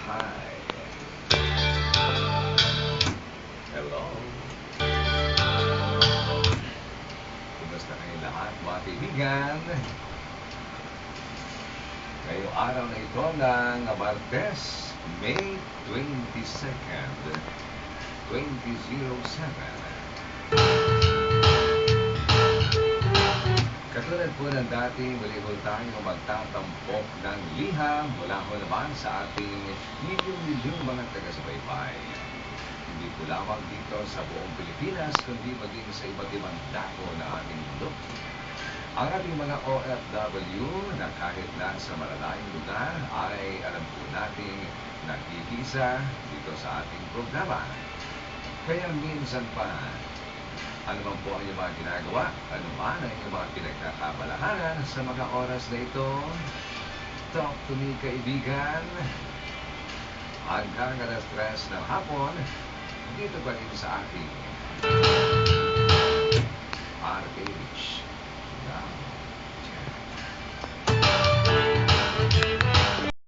Hi. Hello. Kumusta kayong lahat, mga kaibigan? Ngayong araw na ito ng Martes, May 22nd, 2007. Katulad po ng dati, muli po tayo magtatampok ng liham mula po naman sa ating milyong-milyong mga taga-subaybay. Hindi po lamang dito sa buong Pilipinas, kundi maging sa iba't ibang dako na ating mundo. Ang ating mga OFW na kahit nasa malalayong lugar ay alam po nating nakikisa dito sa ating programa. Kaya minsan pa, ano man po ang inyong mga ginagawa, ano man ang inyong mga pinagkakabalahanan sa mga oras na ito, talk to me, kaibigan. Hanggang alas 3 ng hapon, dito pa rin sa ating